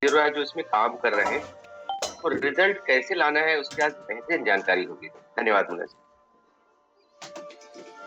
Hero है जो इसमें काम कर रहे हैं और रिजल्ट कैसे लाना है उसकी आज बेहतरीन जानकारी होगी। धन्यवाद मुन्ना।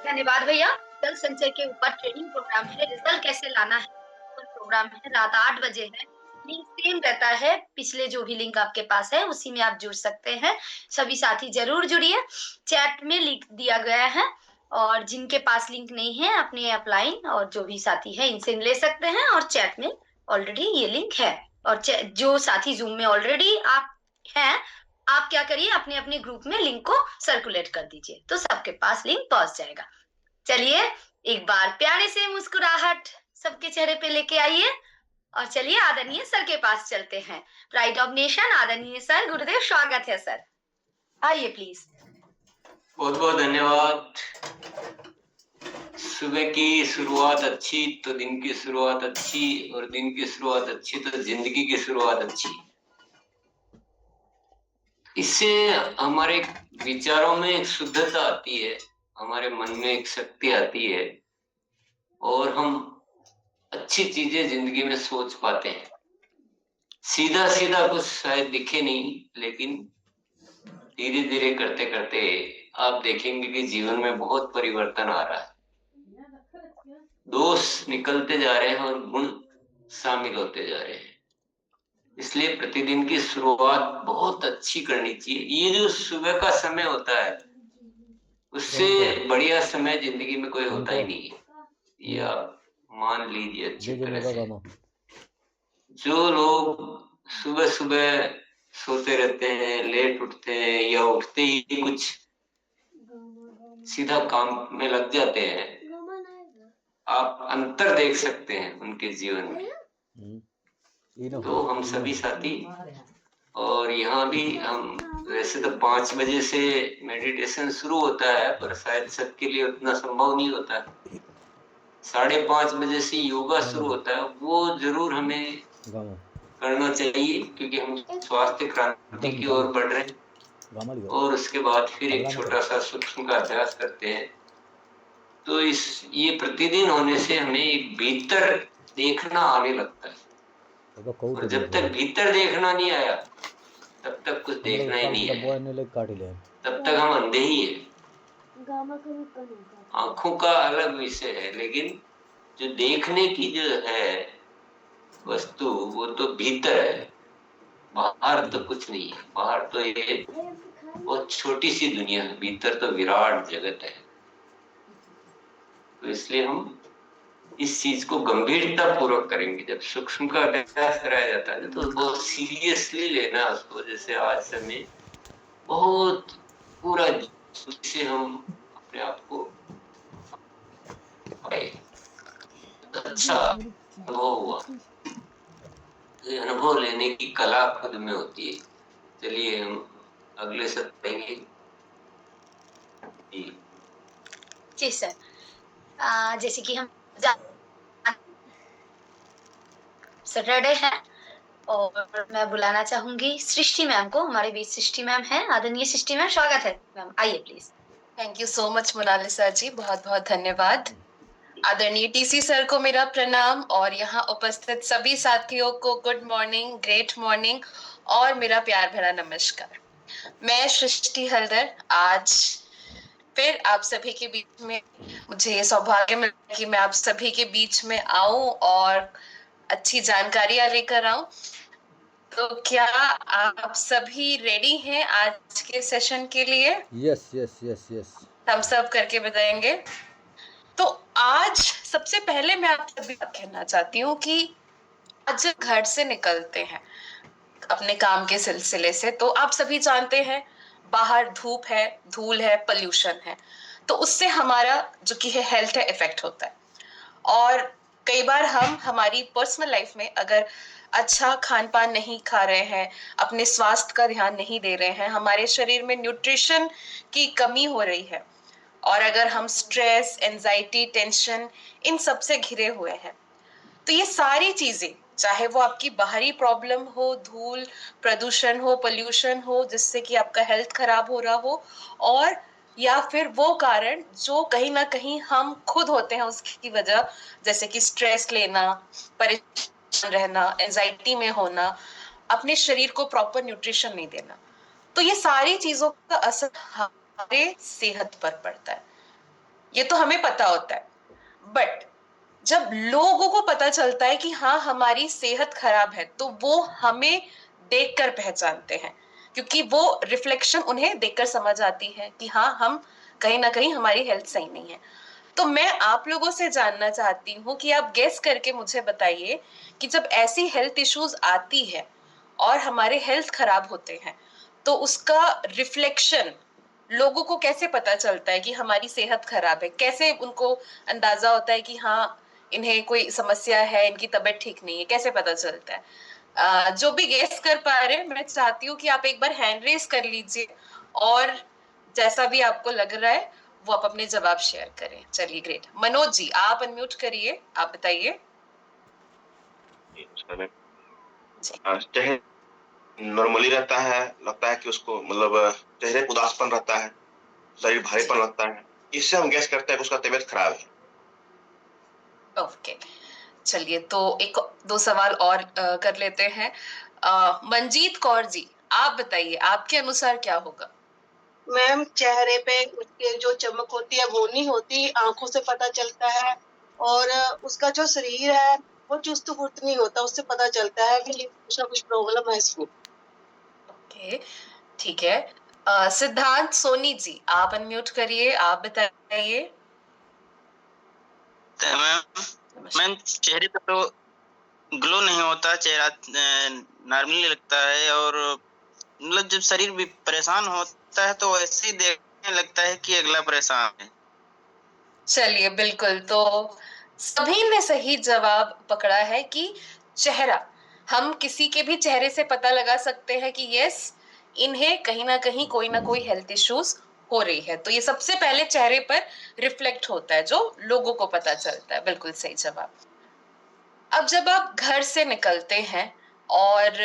धन्यवाद भैया। जल संचय के ऊपर ट्रेनिंग प्रोग्राम है, रिजल्ट कैसे लाना है प्रोग्राम है, रात 8 बजे है। लिंक सेम रहता है, पिछले जो भी लिंक आपके पास है उसी में आप जुड़ सकते हैं। सभी साथी जरूर जुड़िए। चैट में लिंक दिया गया है और जिनके पास लिंक नहीं है अपने अपलाइन और जो भी साथी है इनसे ले सकते हैं और चैट में ऑलरेडी ये लिंक है। और जो साथी जूम में ऑलरेडी आप हैं, आप क्या करिए अपने अपने ग्रुप में लिंक को सर्कुलेट कर दीजिए तो सबके पास लिंक पहुंच जाएगा। चलिए एक बार प्यारे से मुस्कुराहट सबके चेहरे पे लेके आइए और चलिए आदरणीय सर के पास चलते हैं। प्राइड ऑफ नेशन आदरणीय सर, गुरुदेव स्वागत है सर, आइए प्लीज। बहुत बहुत धन्यवाद। सुबह की शुरुआत अच्छी तो दिन की शुरुआत अच्छी और दिन की शुरुआत अच्छी तो जिंदगी की शुरुआत अच्छी। इससे हमारे विचारों में एक शुद्धता आती है, हमारे मन में एक शक्ति आती है और हम अच्छी चीजें जिंदगी में सोच पाते हैं। सीधा सीधा कुछ शायद दिखे नहीं, लेकिन धीरे धीरे करते करते आप देखेंगे कि जीवन में बहुत परिवर्तन आ रहा है। दोष निकलते जा रहे हैं और गुण शामिल होते जा रहे हैं। इसलिए प्रतिदिन की शुरुआत बहुत अच्छी करनी चाहिए। ये जो सुबह का समय होता है उससे बढ़िया समय जिंदगी में कोई होता ही नहीं है, ये आप मान लीजिए अच्छी तरह से। जो लोग सुबह सुबह सोते रहते हैं, लेट उठते हैं या उठते ही कुछ सीधा काम में लग जाते हैं, आप अंतर देख सकते हैं उनके जीवन में। तो हम सभी साथी और यहाँ भी हम वैसे तो 5 बजे से मेडिटेशन शुरू होता है पर शायद सबके लिए उतना संभव नहीं होता। 5:30 बजे से योगा शुरू होता है, वो जरूर हमें करना चाहिए क्योंकि हम स्वास्थ्य क्रांति की ओर बढ़ रहे हैं। और उसके बाद फिर एक छोटा सा सूक्ष्म का अभ्यास करते हैं। तो ये प्रतिदिन होने से हमें एक भीतर देखना आने लगता है और जब तक भीतर देखना नहीं आया तब तक कुछ देखना ही नहीं है, तब तक हम अंधे ही हैं। आंखों का अलग विषय है, लेकिन जो देखने की जो है वस्तु वो तो भीतर है, बाहर तो कुछ नहीं है। बाहर तो ये बहुत छोटी सी दुनिया है, भीतर तो विराट जगत है। तो इसलिए हम इस चीज को गंभीरता पूर्वक करेंगे। जब सूक्ष्म का अभ्यास कराया जाता है तो बहुत सीरियसली लेना उसको, जैसे आज समय बहुत पूरा से हम अपने आप को अच्छा अनुभव हुआ। तो अनुभव लेने की कला खुद में होती है। चलिए हम अगले सत्र पढ़ेंगे। जी सर, जैसे कि हम सैटरडे है और मैं बुलाना चाहूंगी सृष्टि मैम को। हमारे बीच सृष्टि मैम है, आदरणीय सृष्टि मैम, स्वागत है मैम, आइए please. Thank you so much Monalisa ji, बहुत बहुत धन्यवाद। आदरणीय टीसी सर को मेरा प्रणाम और यहाँ उपस्थित सभी साथियों को गुड मॉर्निंग, ग्रेट मॉर्निंग और मेरा प्यार भरा नमस्कार। मैं सृष्टि हल्दर आज फिर आप सभी के बीच में, मुझे ये सौभाग्य मिला कि मैं आप सभी के बीच में आऊं और अच्छी जानकारियां लेकर आऊं। तो क्या आप सभी रेडी हैं आज के सेशन के लिए? यस यस यस यस, हम सब करके बताएंगे। तो आज सबसे पहले मैं आप सभी बात कहना चाहती हूँ कि आज घर से निकलते हैं अपने काम के सिलसिले से, तो आप सभी जानते हैं बाहर धूप है, धूल है, पोल्यूशन है, तो उससे हमारा जो कि है हेल्थ है इफेक्ट होता है। और कई बार हम हमारी पर्सनल लाइफ में अगर अच्छा खान पान नहीं खा रहे हैं, अपने स्वास्थ्य का ध्यान नहीं दे रहे हैं, हमारे शरीर में न्यूट्रिशन की कमी हो रही है और अगर हम स्ट्रेस, एंजाइटी, टेंशन इन सब से घिरे हुए हैं, तो ये सारी चीजें, चाहे वो आपकी बाहरी प्रॉब्लम हो, धूल, प्रदूषण हो, पोल्यूशन हो जिससे कि आपका हेल्थ खराब हो रहा हो, और या फिर वो कारण जो कहीं ना कहीं हम खुद होते हैं उसकी वजह, जैसे कि स्ट्रेस लेना, परेशान रहना, एंजाइटी में होना, अपने शरीर को प्रॉपर न्यूट्रिशन नहीं देना, तो ये सारी चीजों का असर हमारे सेहत पर पड़ता है। ये तो हमें पता होता है, बट जब लोगों को पता चलता है कि हाँ हमारी सेहत खराब है, तो वो हमें देखकर पहचानते हैं, क्योंकि वो रिफ्लेक्शन उन्हें देखकर समझ आती है कि हाँ हम कहीं ना कहीं हमारी हेल्थ सही नहीं है। तो मैं आप लोगों से जानना चाहती हूँ कि आप गेस करके मुझे बताइए कि जब ऐसी हेल्थ इश्यूज आती है और हमारे हेल्थ खराब होते हैं, तो उसका रिफ्लेक्शन लोगों को कैसे पता चलता है कि हमारी सेहत खराब है? कैसे उनको अंदाजा होता है कि हाँ इन्हें कोई समस्या है, इनकी तबीयत ठीक नहीं है? कैसे पता चलता है? जो भी गेस कर पा रहे हैं, मैं चाहती हूँ कि आप एक बार हैंड रेस कर लीजिए और जैसा भी आपको लग रहा है वो आप अपने जवाब शेयर करें। चलिए ग्रेट। मनोज जी आप अनम्यूट करिए, आप बताइए। चेहरे नॉर्मली रहता है, लगता है कि उसको मतलब चेहरे पे उदासपन रहता है, शरीर भारीपन लगता है, इससे हम गैस करते हैं कि उसका तबीयत खराब है। ओके, चलिए तो एक दो सवाल और कर लेते हैं। मंजीत कौर जी आप बताइए, आपके अनुसार क्या होगा? मैम चेहरे पे उसके जो चमक होती है वो नहीं होती, आंखों से पता चलता है, और उसका जो शरीर है वो चुस्त फुर्त नहीं होता, उससे पता चलता है कि कुछ ना कुछ प्रॉब्लम है इसको। ओके ठीक है। सिद्धांत सोनी जी आप अनम्यूट करिए, आप बताइए। मैम चेहरे पे तो ग्लो नहीं होता, चेहरा नॉर्मली लगता है, और मतलब जब शरीर भी परेशान होता है तो ऐसे ही देखने लगता है कि अगला परेशान है। चलिए बिल्कुल, तो सभी ने सही जवाब पकड़ा है कि चेहरा, हम किसी के भी चेहरे से पता लगा सकते हैं कि यस इन्हें कहीं ना कोई हेल्थ इश्यूज हो रही है। तो ये सबसे पहले चेहरे पर रिफ्लेक्ट होता है, जो लोगों को पता चलता है। बिल्कुल सही जवाब। अब जब आप घर से निकलते हैं और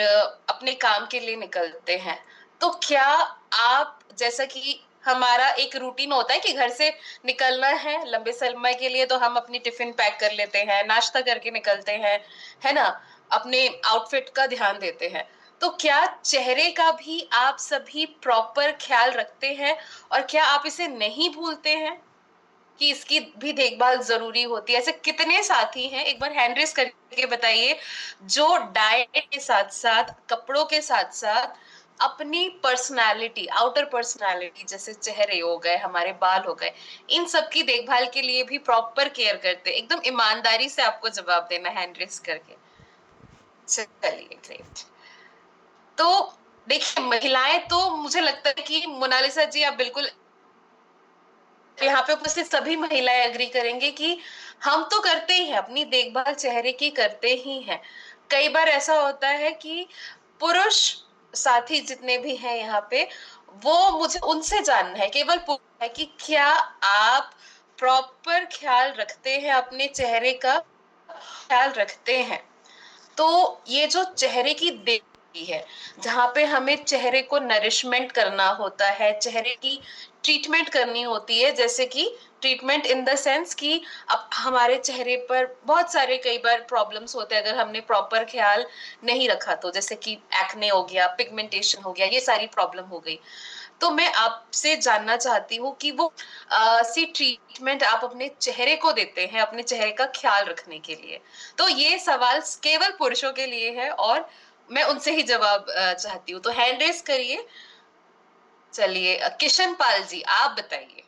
अपने काम के लिए निकलते हैं, तो क्या आप, जैसा कि हमारा एक रूटीन होता है कि घर से निकलना है लंबे समय के लिए, तो हम अपनी टिफिन पैक कर लेते हैं, नाश्ता करके निकलते हैं, है ना, अपने आउटफिट का ध्यान देते हैं, तो क्या चेहरे का भी आप सभी प्रॉपर ख्याल रखते हैं? और क्या आप इसे नहीं भूलते हैं कि इसकी भी देखभाल जरूरी होती है? ऐसे कितने साथी हैं, एक बार हैंड रेस करके बताइए, जो डाइट के साथ साथ, कपड़ों के साथ साथ अपनी पर्सनालिटी, आउटर पर्सनालिटी, जैसे चेहरे हो गए, हमारे बाल हो गए, इन सब की देखभाल के लिए भी प्रॉपर केयर करते हैं? एकदम ईमानदारी से आपको जवाब देना हैंड रेस करके। चलिए ग्रेट। तो देखिए महिलाएं, तो मुझे लगता है कि मोनालिसा जी आप बिल्कुल यहाँ पे उपस्थित सभी महिलाएं एग्री करेंगे कि हम तो करते ही हैं, अपनी देखभाल चेहरे की करते ही हैं। कई बार ऐसा होता है कि पुरुष साथी जितने भी हैं यहाँ पे, वो मुझे उनसे जानना है, केवल है कि क्या आप प्रॉपर ख्याल रखते हैं, अपने चेहरे का ख्याल रखते हैं? तो ये जो चेहरे की देखभाल है, जहां पे हमें चेहरे को नरिशमेंट करना होता है, चेहरे की ट्रीटमेंट करनी होती है, जैसे कि ट्रीटमेंट इन द सेंस कि अब हमारे चेहरे पर बहुत सारे कई बार प्रॉब्लम्स होते हैं अगर हमने प्रॉपर ख्याल नहीं रखा तो, जैसे कि एक्ने हो गया, पिगमेंटेशन हो गया, ये सारी प्रॉब्लम हो गई। तो मैं आपसे जानना चाहती हूँ कि वो सी ट्रीटमेंट आप अपने चेहरे को देते हैं अपने चेहरे का ख्याल रखने के लिए? तो ये सवाल केवल पुरुषों के लिए है और मैं उनसे ही जवाब चाहती हूँ, तो हैंड रेस करिए। चलिए किशन पाल जी आप बताइए।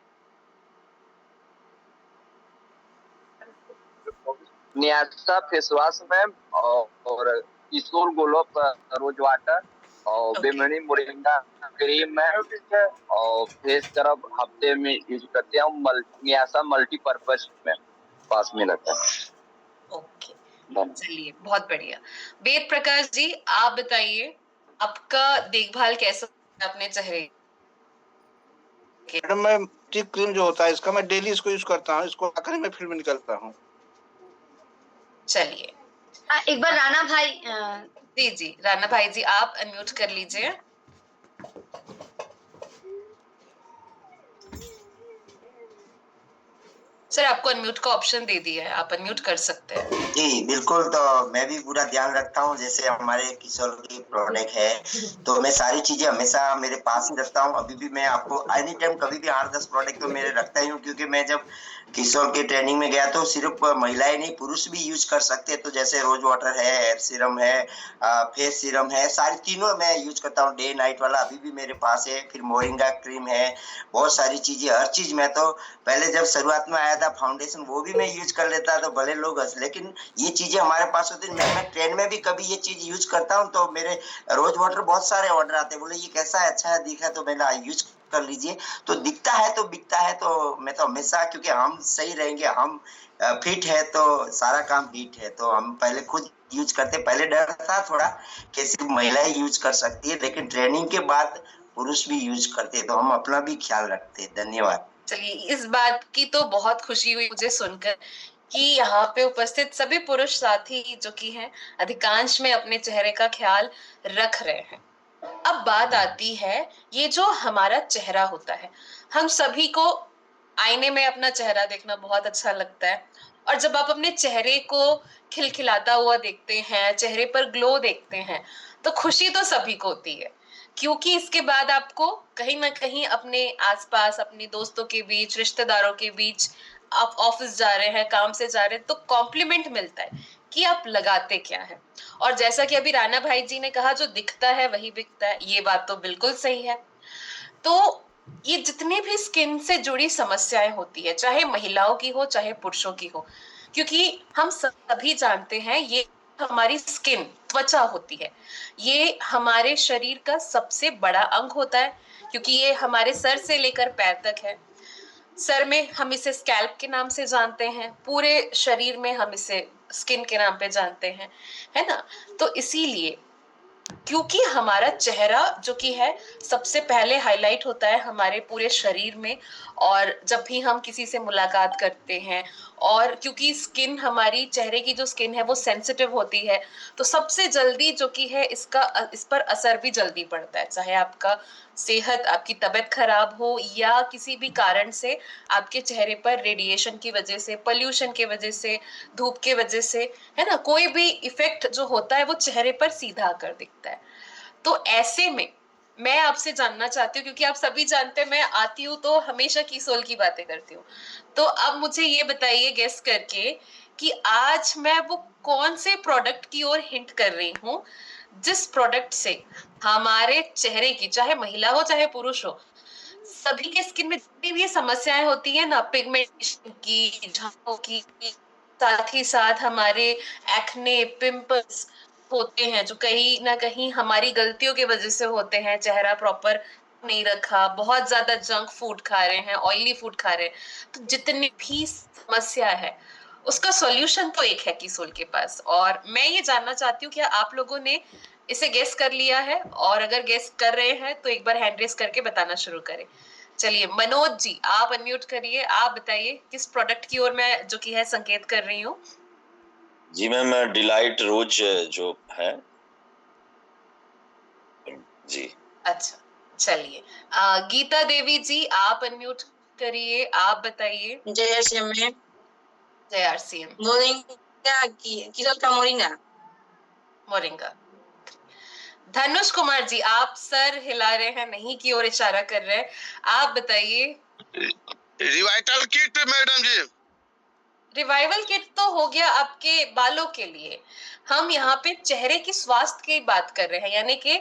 न्यासा फेस वॉश मैम, और किशोर गोलोक रोज वाटर, और बेमनी मोरिंगा क्रीम मैम, और फेस स्क्रब हफ्ते में यूज करते हैं। न्यासा मल्टीपर्पज में पास में रहता है। ओके चलिए बहुत बढ़िया। वेद प्रकाश जी आप बताइए, आपका देखभाल कैसा है अपने चेहरे? मैडम मैं टिप क्रीम जो होता है इसका मैं डेली इसको यूज करता हूँ, इसको लगाकर मैं फील्ड में निकलता हूँ। चलिए एक बार राणा भाई जी जी राणा भाई जी आप अनम्यूट कर लीजिए। सर आपको अनम्यूट का ऑप्शन दे दिया है, आप अनम्यूट कर सकते हैं। जी बिल्कुल, तो मैं भी पूरा ध्यान रखता हूँ। जैसे हमारे किशोर की प्रोडक्ट है तो मैं सारी चीजें हमेशा मेरे पास ही रखता हूँ। अभी भी मैं आपको एनी टाइम कभी भी 8-10 प्रोडक्ट तो मेरे रखता ही हूँ, क्योंकि मैं जब किशोर की ट्रेनिंग में गया तो सिर्फ महिलाएं नहीं पुरुष भी यूज कर सकते हैं। तो जैसे रोज वाटर है, हेयर सीरम है, फेस सीरम है, सारी तीनों मैं यूज करता हूँ, डे नाइट वाला अभी भी मेरे पास है। फिर मोरिंगा क्रीम है, बहुत सारी चीजें, हर चीज। मैं तो पहले जब शुरुआत में आया था फाउंडेशन वो भी मैं यूज कर लेता तो भले लोग हंस, लेकिन ये चीजें हमारे पास होती है। मैं ट्रेन में भी कभी ये चीज यूज करता हूँ तो मेरे रोज वाटर बहुत सारे ऑर्डर आते हैं, बोले ये कैसा है, अच्छा है, दिखा, तो मैंने यूज कर लीजिए। तो दिखता है तो बिकता है। तो मैं तो हमेशा, क्योंकि हम सही रहेंगे, हम फिट है तो सारा काम हिट है, तो हम पहले खुद यूज करते। पहले डर था थोड़ा कि सिर्फ महिलाएं यूज कर सकती है, लेकिन ट्रेनिंग के बाद पुरुष भी यूज करते, तो हम अपना भी ख्याल रखते। धन्यवाद। चलिए, इस बात की तो बहुत खुशी हुई मुझे सुनकर कि यहाँ पे उपस्थित सभी पुरुष साथी जो कि हैं अधिकांश में अपने चेहरे का ख्याल रख रहे हैं। अब बात आती है, ये जो हमारा चेहरा होता है, हम सभी को आईने में अपना चेहरा देखना बहुत अच्छा लगता है, और जब आप अपने चेहरे को खिलखिलाता हुआ देखते हैं, चेहरे पर ग्लो देखते हैं, तो खुशी तो सभी को होती है, क्योंकि इसके बाद आपको कहीं ना कहीं अपने आसपास, अपने दोस्तों के बीच, रिश्तेदारों के बीच, आप ऑफिस जा रहे हैं, काम से जा रहे हैं, तो कॉम्प्लीमेंट मिलता है कि आप लगाते क्या है। और जैसा कि अभी राणा भाई जी ने कहा, जो दिखता है वही बिकता है, ये बात तो बिल्कुल सही है। तो ये जितनी भी स्किन से जुड़ी समस्याएं होती है, चाहे महिलाओं की हो चाहे पुरुषों की हो, क्योंकि हम सभी जानते हैं ये हमारी स्किन, त्वचा होती है, ये हमारे शरीर का सबसे बड़ा अंग होता है, क्योंकि ये हमारे सर से लेकर पैर तक है। सर में हम इसे स्कैल्प के नाम से जानते हैं, पूरे शरीर में हम इसे स्किन के नाम पे जानते हैं, है ना। तो इसीलिए, क्योंकि हमारा चेहरा जो कि है सबसे पहले हाईलाइट होता है हमारे पूरे शरीर में, और जब भी हम किसी से मुलाकात करते हैं, और क्योंकि स्किन, हमारी चेहरे की जो स्किन है वो सेंसिटिव होती है, तो सबसे जल्दी जो कि है इस पर असर भी जल्दी पड़ता है। चाहे आपका सेहत, आपकी तबीयत खराब हो, या किसी भी कारण से आपके चेहरे पर रेडिएशन की वजह से, पोल्यूशन की वजह से, धूप के वजह से, है ना, कोई भी इफेक्ट जो होता है वो चेहरे पर सीधा आकर दिखता है। तो ऐसे में मैं आपसे जानना चाहती हूँ, क्योंकि आप सभी जानते हैं मैं आती हूँ तो हमेशा कीसोल की बातें करती हूँ, तो अब मुझे ये बताइए गेस करके कि आज मैं वो कौन से प्रोडक्ट की ओर हिंट कर रही हूँ जिस प्रोडक्ट से हमारे चेहरे की, चाहे महिला हो चाहे पुरुष हो, सभी के स्किन में जितनी भी समस्याएं होती है ना, पिगमेंटेशन की, झागों की, साथ ही साथ हमारे एक्ने, पिंपल्स होते हैं जो कहीं ना कहीं हमारी गलतियों की वजह से होते हैं, चेहरा प्रॉपर नहीं रखा, बहुत ज्यादा जंक फूड खा रहे हैं, ऑयली फूड खा रहे हैं, तो जितनी भी समस्या है उसका सॉल्यूशन तो एक है कीसोल के पास। और मैं ये जानना चाहती हूँ क्या आप लोगों ने इसे गेस कर लिया है, और अगर गेस कर रहे हैं तो एक बार हैंड रेस करके बताना शुरू करें। चलिए मनोज जी, आप अनम्यूट करिए, आप बताइए किस प्रोडक्ट की ओर मैं जो कि है संकेत कर रही हूँ। जी मैम, डिलाइट रोज जो है जी। अच्छा, चलिए गीता देवी जी, आप अनम्यूट करिए, आप बताइए। जय श्याम में जय आरसीएम। मोरिंगा किशोर का मोरिंगा। मोरिंगा। धनुष कुमार जी, आप सर हिला रहे हैं, नहीं की ओर इशारा कर रहे हैं, आप बताइए। रिवाइटल किट मैडम जी। रिवाइवल किट तो हो गया आपके बालों के लिए, हम यहाँ पे चेहरे की स्वास्थ्य की बात कर रहे हैं, यानी कि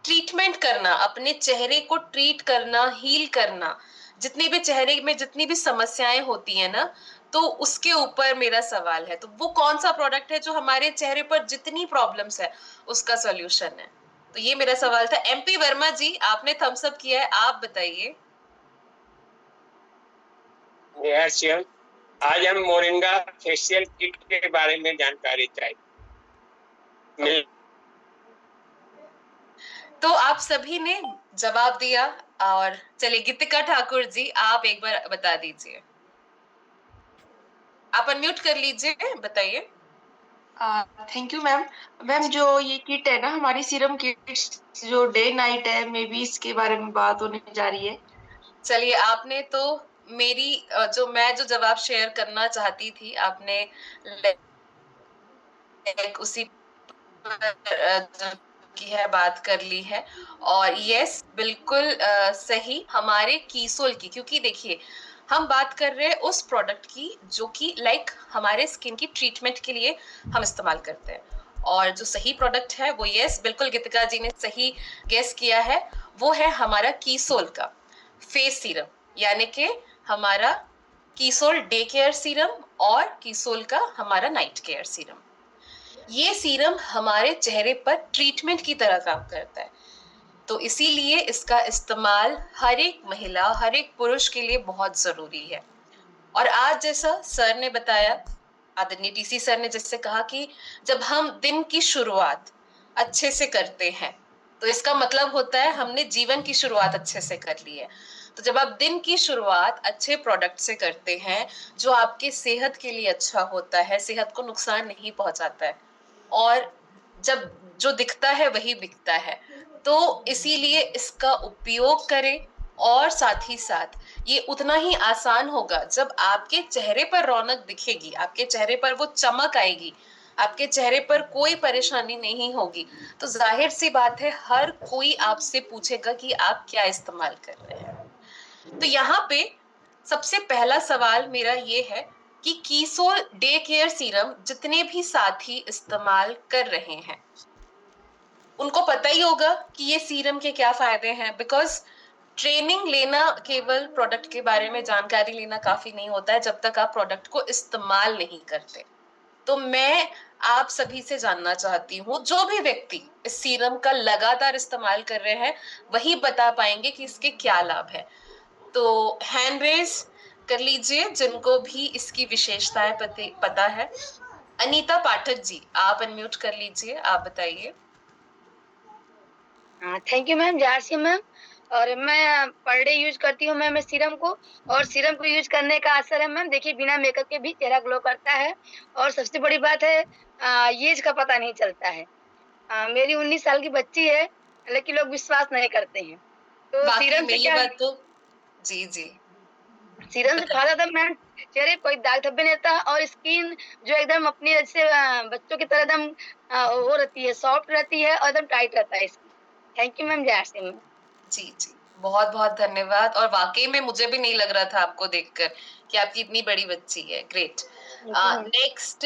ट्रीटमेंट करना, अपने चेहरे को ट्रीट करना, हील करना, जितनी भी चेहरे में जितनी भी समस्याएं होती है ना, तो उसके ऊपर मेरा सवाल है। तो वो कौन सा प्रोडक्ट है जो हमारे चेहरे पर जितनी प्रॉब्लम्स है उसका सॉल्यूशन है? तो ये मेरा सवाल था। एमपी वर्मा जी, आपने थम्स अप किया है, आप बताइए। आज हम मोरिंगा फेशियल किट के बारे में जानकारी चाहिए। तो आप सभी ने जवाब दिया, और चलिए गीतिका ठाकुर जी, आप एक बार बता दीजिए, आप अनम्यूट कर लीजिए, बताइए। Thank you ma'am. मैम जो ये किट है ना, हमारी सीरम किट जो डे नाइट है, मे बी इसके बारे में बात होने जा रही है। चलिए, आपने तो मेरी जो जवाब शेयर करना चाहती थी, आपने उसी जो की है बात कर ली है। और यस, बिल्कुल सही, हमारे कीसोल की, क्योंकि देखिए हम बात कर रहे हैं उस प्रोडक्ट की जो कि लाइक हमारे स्किन की ट्रीटमेंट के लिए हम इस्तेमाल करते हैं। और जो सही प्रोडक्ट है वो, यस बिल्कुल गीतिका जी ने सही गेस किया है, वो है हमारा कीसोल का फेस सीरम, यानी कि हमारा कीसोल डे केयर सीरम और कीसोल का हमारा नाइट केयर सीरम। ये सीरम हमारे चेहरे पर ट्रीटमेंट की तरह काम करता है, तो इसीलिए इसका इस्तेमाल हर एक महिला, हर एक पुरुष के लिए बहुत जरूरी है। और आज जैसा सर ने बताया, आदरणीय डीसी सर ने जैसे कहा कि जब हम दिन की शुरुआत अच्छे से करते हैं तो इसका मतलब होता है हमने जीवन की शुरुआत अच्छे से कर ली है। तो जब आप दिन की शुरुआत अच्छे प्रोडक्ट से करते हैं जो आपके सेहत के लिए अच्छा होता है, सेहत को नुकसान नहीं पहुंचाता है, और जब जो दिखता है वही बिकता है, तो इसीलिए इसका उपयोग करें। और साथ ही साथ ये उतना ही आसान होगा जब आपके चेहरे पर रौनक दिखेगी, आपके चेहरे पर वो चमक आएगी, आपके चेहरे पर कोई परेशानी नहीं होगी, तो जाहिर सी बात है हर कोई आपसे पूछेगा कि आप क्या इस्तेमाल कर रहे हैं। तो यहाँ पे सबसे पहला सवाल मेरा ये है कि कीसोल डे केयर सीरम जितने भी साथी इस्तेमाल कर रहे हैं उनको पता ही होगा कि ये सीरम के क्या फायदे हैं, बिकॉज ट्रेनिंग लेना, केवल प्रोडक्ट के बारे में जानकारी लेना काफी नहीं होता है जब तक आप प्रोडक्ट को इस्तेमाल नहीं करते। तो मैं आप सभी से जानना चाहती हूँ, जो भी व्यक्ति इस सीरम का लगातार इस्तेमाल कर रहे हैं वही बता पाएंगे कि इसके क्या लाभ है। तो हैंड रेज कर लीजिए जिनको भी इसकी विशेषताएं पता है। अनीता पाठक जी, आप अनम्यूट कर लीजिए, आप बताइए। थैंक यू मैम, जारसी मैम। और मैं पर डे यूज करती हूँ मैम इस सीरम को, और सीरम को यूज करने का असर है मैम, देखिए बिना मेकअप के भी चेहरा ग्लो करता है। और सबसे बड़ी बात है एज का पता नहीं चलता है। मेरी 19 साल की बच्ची है लेकिन लोग विश्वास नहीं करते हैं। तो सीरम से क्या, बात तो जी सीरम से फायदा था मैम, चेहरे कोई दाग धब्बे नहीं रहता, और स्किन जो एकदम अपनी जैसे बच्चों की तरह एकदम वो रहती है, सॉफ्ट रहती है और एकदम टाइट रहता है स्किन। थैंक यू मैम, जय मैम। जी, बहुत बहुत धन्यवाद। और वाकई में मुझे भी नहीं लग रहा था आपको देखकर कि आपकी इतनी बड़ी बच्ची है। ग्रेट। नेक्स्ट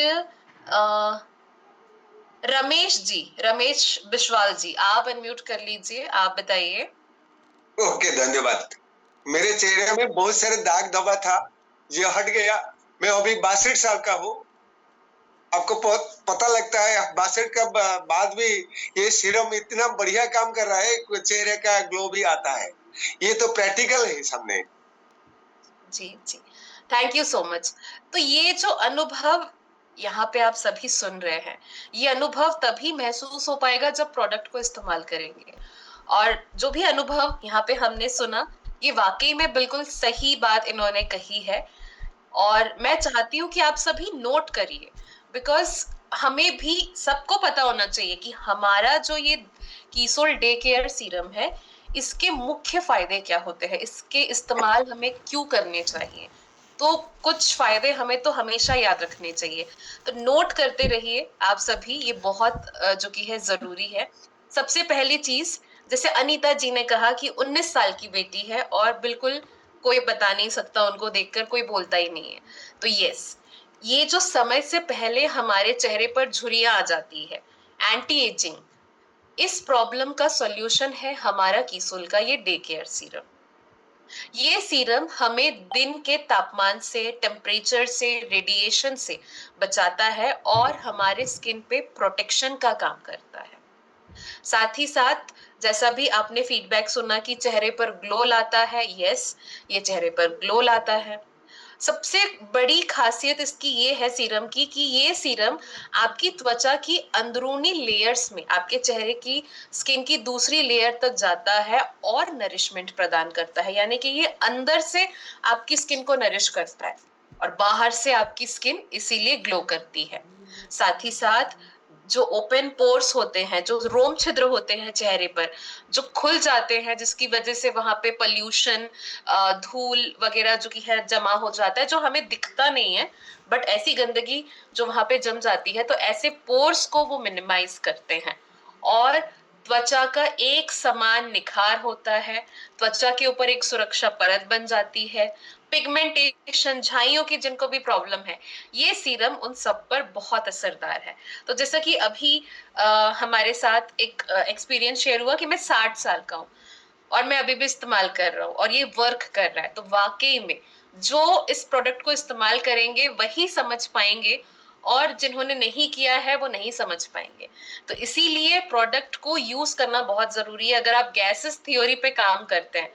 रमेश जी, रमेश बिश्वाल जी, आप अनम्यूट कर लीजिए, आप बताइए। ओके, धन्यवाद। मेरे चेहरे में बहुत सारे दाग धब्बा था, ये हट गया। मैं अभी 62 साल का हूँ। आपको पता लगता है 62 का बाद भी ये सीरम इतना बढ़िया काम कर रहा है, चेहरे का ग्लो भी आता है। ये तो प्रैक्टिकल है सामने। जी, थैंक यू सो मच। तो ये जो अनुभव यहाँ पे आप सभी सुन रहे हैं, ये अनुभव तभी महसूस हो पाएगा जब प्रोडक्ट को इस्तेमाल करेंगे। और जो भी अनुभव यहाँ पे हमने सुना, ये वाकई में बिल्कुल सही बात इन्होंने कही है, और मैं चाहती हूँ कि आप सभी नोट करिए, बिकॉज हमें भी सबको पता होना चाहिए कि हमारा जो ये कीसोल डे केयर सीरम है, इसके मुख्य फायदे क्या होते हैं, इसके इस्तेमाल हमें क्यों करने चाहिए। तो कुछ फायदे हमें तो हमेशा याद रखने चाहिए, तो नोट करते रहिए आप सभी, ये बहुत जो कि है जरूरी है। सबसे पहली चीज, जैसे अनीता जी ने कहा कि 19 साल की बेटी है और बिल्कुल कोई बता नहीं सकता, उनको देखकर कोई बोलता ही नहीं है। तो यस, ये जो समय से पहले हमारे चेहरे पर झुर्रियां आ जाती है, एंटी एजिंग, इस प्रॉब्लम का सॉल्यूशन है हमारा कीसोल का ये डे केयर सीरम। ये सीरम हमें दिन के तापमान से, टेम्परेचर से, रेडिएशन से बचाता है और हमारे स्किन पे प्रोटेक्शन का काम करता है। साथ ही साथ जैसा भी आपने फीडबैक सुना कि चेहरे पर ग्लो लाता है, यस, ये चेहरे पर ग्लो लाता है। सबसे बड़ी खासियत इसकी ये है सीरम की कि ये सीरम आपकी त्वचा की अंदरूनी लेयर्स में, आपके चेहरे की स्किन की दूसरी लेयर तक जाता है और नरिशमेंट प्रदान करता है, यानी कि ये अंदर से आपकी स्किन को नरिश करता है और बाहर से आपकी स्किन इसीलिए ग्लो करती है। साथ ही साथ जो ओपन पोर्स होते हैं, जो रोम छिद्र होते हैं चेहरे पर, जो खुल जाते हैं, जिसकी वजह से वहां पे पॉल्यूशन, धूल वगैरह जो कि है जमा हो जाता है, जो हमें दिखता नहीं है, बट ऐसी गंदगी जो वहां पे जम जाती है, तो ऐसे पोर्स को वो मिनिमाइज करते हैं और त्वचा का एक समान निखार होता है, त्वचा के ऊपर एक सुरक्षा परत बन जाती है, पिगमेंटेशन, झाइयों की जिनको भी प्रॉब्लम है, ये सीरम उन सब पर बहुत असरदार है। तो जैसा कि अभी हमारे साथ एक एक्सपीरियंस शेयर हुआ कि मैं 60 साल का हूँ और मैं अभी भी इस्तेमाल कर रहा हूँ और ये वर्क कर रहा है, तो वाकई में जो इस प्रोडक्ट को इस्तेमाल करेंगे वही समझ पाएंगे और जिन्होंने नहीं किया है वो नहीं समझ पाएंगे। तो इसीलिए प्रोडक्ट को यूज करना बहुत जरूरी है। अगर आप गैसेस थ्योरी पे काम करते हैं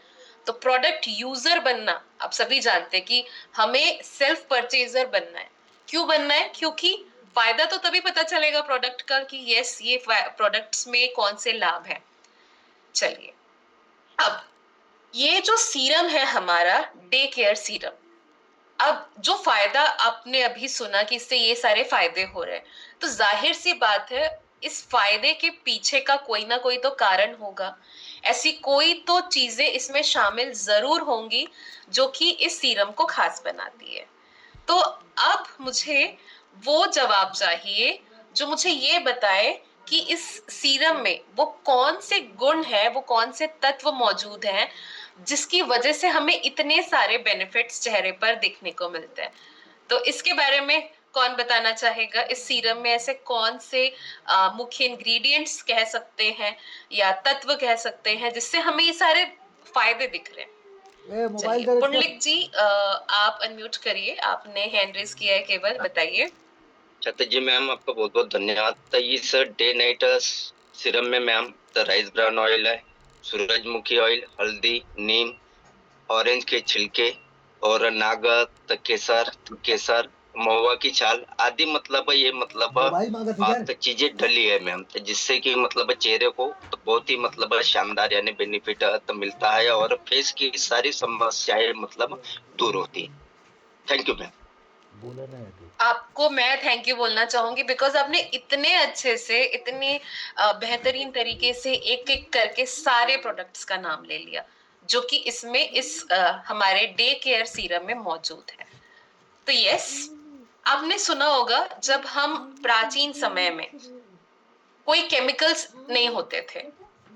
तो प्रोडक्ट यूजर बनना, आप सभी जानते हैं कि हमें सेल्फ परचेजर बनना है। क्यों बनना है? क्योंकि फायदा तो तभी पता चलेगा प्रोडक्ट का कि यस ये प्रोडक्ट्स में कौन से लाभ है। चलिए, अब ये जो सीरम है हमारा डे केयर सीरम, अब जो फायदा आपने अभी सुना कि इससे ये सारे फायदे हो रहे हैं, तो जाहिर सी बात है इस फायदे के पीछे का कोई ना कोई तो कारण होगा, ऐसी कोई तो चीजें इसमें शामिल जरूर होंगी जो कि इस सीरम को खास बनाती है। तो अब मुझे वो जवाब चाहिए जो मुझे ये बताए कि इस सीरम में वो कौन से गुण है, वो कौन से तत्व मौजूद हैं जिसकी वजह से हमें इतने सारे बेनिफिट्स चेहरे पर दिखने को मिलते हैं। तो इसके बारे में कौन बताना चाहेगा? इस सीरम में ऐसे कौन से मुख्य इंग्रेडिएंट्स कह सकते हैं या तत्व कह सकते हैं जिससे हमें ये सारे फायदे दिख रहे हैं? चलिए, पुंडलिक जी आप अनम्यूट करिए, आपने हैंड रेज किया है केवल, बताइए। छत्र जी मैम, आपका बहुत बहुत धन्यवाद। तो इस डे नाइट सीरम में ma'am the rice brown oil है, सूरजमुखी ऑयल, हल्दी, नीम, ऑरेंज के छिलके और नाग केसर, महुआ की छाल आदि, मतलब ये मतलब चीजें डली है मैम, तो जिससे कि मतलब चेहरे को तो बहुत ही मतलब शानदार यानी बेनिफिट तो मिलता है और फेस की सारी समस्याएं मतलब दूर होती है। Thank you ma'am. आपको मैं थैंक यू बोलना चाहूंगी बिकॉज आपने इतने अच्छे से, इतनी बेहतरीन तरीके से एक एक करके सारे प्रोडक्ट्स का नाम ले लिया जो कि इसमें इस हमारे डे केयर सीरम में मौजूद है। तो यस, आपने सुना होगा जब हम प्राचीन समय में कोई केमिकल्स नहीं होते थे,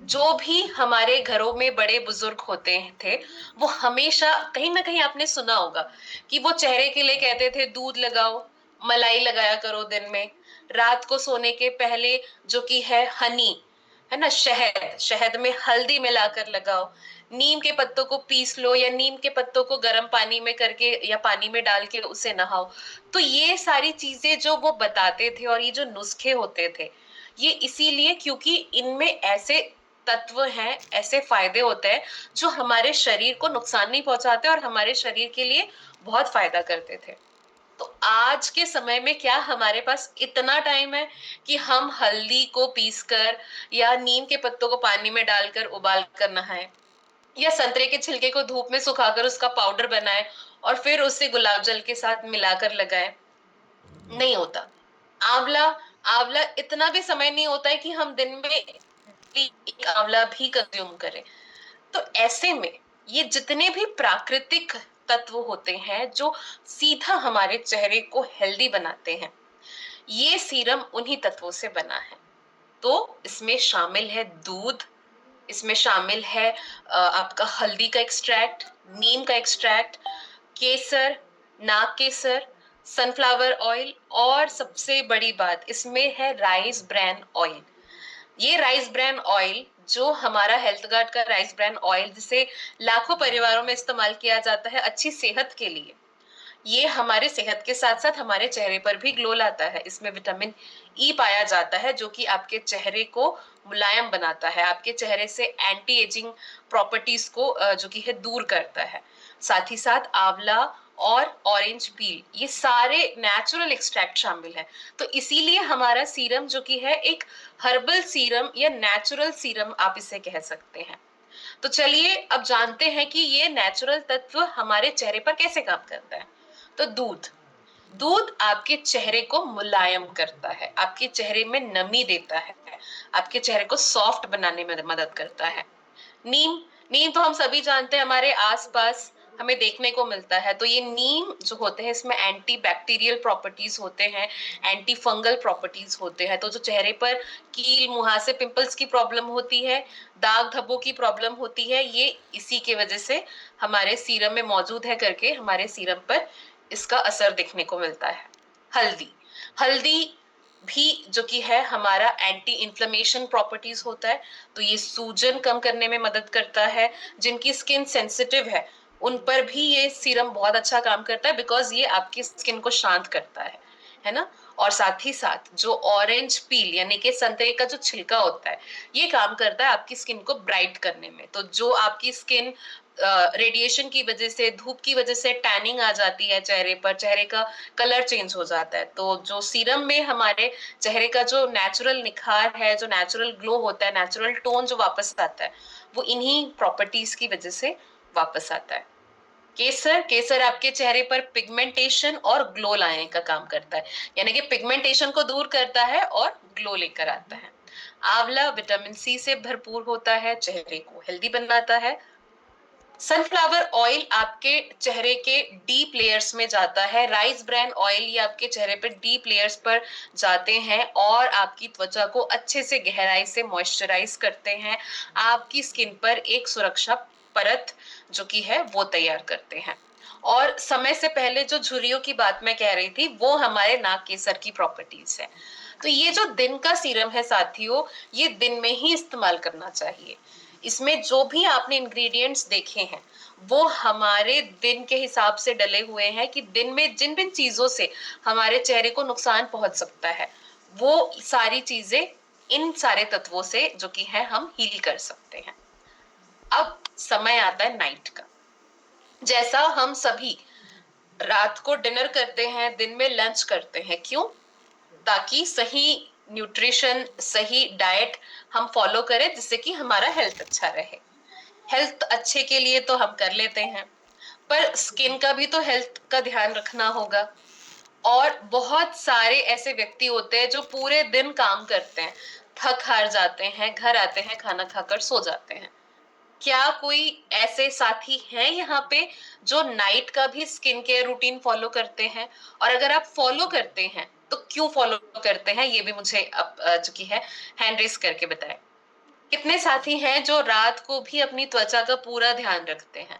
जो भी हमारे घरों में बड़े बुजुर्ग होते थे वो हमेशा कहीं ना कहीं आपने सुना होगा कि वो चेहरे के लिए कहते थे दूध लगाओ, मलाई लगाया करो दिन में, रात को सोने के पहले जो कि है हनी है ना, शहद में हल्दी मिलाकर लगाओ, नीम के पत्तों को पीस लो या नीम के पत्तों को गर्म पानी में करके या पानी में डाल के उसे नहाओ। तो ये सारी चीजें जो वो बताते थे और ये जो नुस्खे होते थे, ये इसीलिए क्योंकि इनमें ऐसे तत्व हैं, ऐसे फायदे होते हैं जो हमारे शरीर को नुकसान नहीं पहुंचाते और हमारे शरीर के लिए बहुत फायदा करते थे। तो आज के समय में क्या हमारे पास इतना टाइम है कि हम हल्दी को पीसकर या नीम के पत्तों को पानी में डालकर उबाल कर नहाएं या संतरे के छिलके को धूप में सुखाकर उसका पाउडर बनाएं और फिर उसे गुलाब जल के साथ मिलाकर लगाएं? नहीं होता। आंवला इतना भी समय नहीं होता है कि हम दिन में एक आंवला भी कंज्यूम करें। तो ऐसे में ये जितने भी प्राकृतिक तत्व होते हैं जो सीधा हमारे चेहरे को हेल्दी बनाते हैं, ये सीरम उन्हीं तत्वों से बना है। तो इसमें शामिल है दूध, इसमें शामिल है आपका हल्दी का एक्सट्रैक्ट, नीम का एक्सट्रैक्ट, केसर, नाग केसर, सनफ्लावर ऑयल और सबसे बड़ी बात इसमें है राइस ब्रैन ऑयल। ये राइस ब्रैन ऑयल जो हमारा हेल्थ गार्ड का राइस ब्रैन ऑयल जिसे लाखों परिवारों में इस्तेमाल किया जाता है अच्छी सेहत के लिए, ये हमारे सेहत के साथ साथ हमारे चेहरे पर भी ग्लो लाता है। इसमें विटामिन ई पाया जाता है जो कि आपके चेहरे को मुलायम बनाता है, आपके चेहरे से एंटी एजिंग प्रॉपर्टीज को जो कि है दूर करता है। साथ ही साथ आंवला और ऑरेंज पील, ये सारे नेचुरल एक्सट्रैक्ट शामिल है। तो इसीलिए हमारा सीरम जो कि है एक हर्बल सीरम या नेचुरल सीरम आप इसे कह सकते हैं। तो चलिए अब जानते हैं कि ये नेचुरल तत्व हमारे चेहरे पर कैसे काम करता है। तो दूध, दूध आपके चेहरे को मुलायम करता है, आपके चेहरे में नमी देता है, आपके चेहरे को सॉफ्ट बनाने में मदद करता है। नीम, नीम तो हम सभी जानते हैं, हमारे आसपास हमें देखने को मिलता है। तो ये नीम जो होते हैं इसमें एंटी बैक्टीरियल प्रॉपर्टीज होते हैं, एंटी फंगल प्रॉपर्टीज होते हैं। तो जो चेहरे पर कील, मुहासे, पिंपल्स की प्रॉब्लम होती है, दाग धब्बों की प्रॉब्लम होती है, ये इसी के वजह से हमारे सीरम में मौजूद है करके हमारे सीरम पर इसका असर देखने को मिलता है। हल्दी, हल्दी भी जो कि है हमारा एंटी इन्फ्लेमेशन प्रॉपर्टीज होता है। तो ये सूजन कम करने में मदद करता है। जिनकी स्किन सेंसिटिव है उन पर भी ये सीरम बहुत अच्छा काम करता है, बिकॉज ये आपकी स्किन को शांत करता है ना। और साथ ही साथ जो ऑरेंज पील यानी कि संतरे का जो छिलका होता है, ये काम करता है आपकी स्किन को ब्राइट करने में। तो जो आपकी स्किन रेडिएशन की वजह से, धूप की वजह से टैनिंग आ जाती है चेहरे पर, चेहरे का कलर चेंज हो जाता है, तो जो सीरम में हमारे चेहरे का जो नेचुरल निखार है, जो नेचुरल ग्लो होता है, नेचुरल टोन जो वापस आता है, वो इन्हीं प्रॉपर्टीज की वजह से वापस आता है। केसर, केसर आपके चेहरे पर पिगमेंटेशन और ग्लो लाने का काम करता है, यानी कि पिगमेंटेशन को दूर करता है और ग्लो लेकर आता है। आंवला विटामिन सी से भरपूर होता है, चेहरे को हेल्दी बनाता है। सनफ्लावर ऑयल आपके चेहरे के डीप लेयर्स में जाता है। राइस ब्रान ऑयल ये आपके चेहरे पे डीप लेयर्स पर जाते हैं और आपकी त्वचा को अच्छे से गहराई से मॉइस्चराइज करते हैं, आपकी स्किन पर एक सुरक्षा परत जो कि है वो तैयार करते हैं। और समय से पहले जो झुर्रियों की बात मैं कह रही थी, वो हमारे नाक केसर की प्रॉपर्टीज है। तो ये जो दिन का सीरम है साथियों, ये दिन में ही इस्तेमाल करना चाहिए। इसमें जो भी आपने इंग्रेडिएंट्स देखे हैं वो हमारे दिन के हिसाब से डले हुए हैं कि दिन में जिन जिन चीजों से हमारे चेहरे को नुकसान पहुंच सकता है, वो सारी चीजें इन सारे तत्वों से जो कि है हम हील कर सकते हैं। अब समय आता है नाइट का। जैसा हम सभी रात को डिनर करते हैं, दिन में लंच करते हैं, क्यों? ताकि सही न्यूट्रिशन, सही डाइट हम फॉलो करें, जिससे कि हमारा हेल्थ अच्छा रहे। हेल्थ अच्छे के लिए तो हम कर लेते हैं, पर स्किन का भी तो हेल्थ का ध्यान रखना होगा। और बहुत सारे ऐसे व्यक्ति होते हैं जो पूरे दिन काम करते हैं, थक हार जाते हैं, घर आते हैं, खाना खाकर सो जाते हैं। क्या कोई ऐसे साथी हैं यहाँ पे जो नाइट का भी स्किन केयर रूटीन फॉलो करते हैं? और अगर आप फॉलो करते हैं तो क्यों फॉलो करते हैं, ये भी मुझे अब जो कि है हैंड रेस करके बताएं। कितने साथी हैं जो रात को भी अपनी त्वचा का पूरा ध्यान रखते हैं?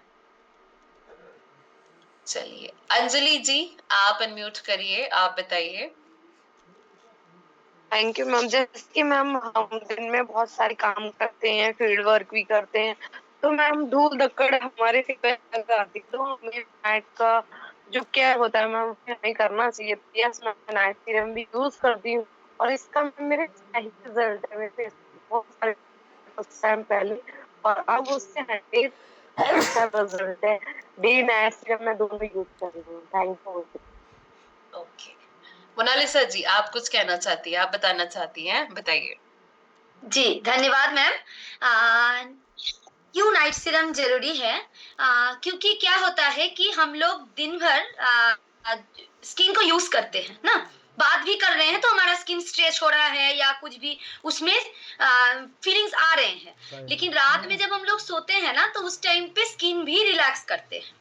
चलिए अंजलि जी, आप अनम्यूट करिए, आप बताइए। Thank you ma'am. जैसे कि मैम हम दिन में बहुत सारे काम करते हैं, फील्ड वर्क भी करते हैं, तो मैम धूल धक्कड़ हमारे से आती, तो हमें नाइट का जो केयर होता है मैम हमें करना चाहिए। यस मैं नाइट सीरम भी यूज करती हूँ और इसका मेरे सही रिजल्ट है। मेरे बहुत सारे टाइम पहले और अब उससे 100% रिजल्ट है। डे नाइट सीरम मैं दोनों यूज कर रही हूँ। Thank you. ओके, मोनालिसा जी आप कुछ कहना चाहती हैं, आप बताना चाहती हैं, बताइए। जी धन्यवाद मैम। क्यों नाइट सीरम जरूरी है? क्योंकि क्या होता है कि हम लोग दिन भर स्किन को यूज करते हैं ना, बात भी कर रहे हैं तो हमारा स्किन स्ट्रेच हो रहा है या कुछ भी उसमें फीलिंग्स आ रहे हैं, लेकिन रात में जब हम लोग सोते हैं ना तो उस टाइम पे स्किन भी रिलैक्स करते हैं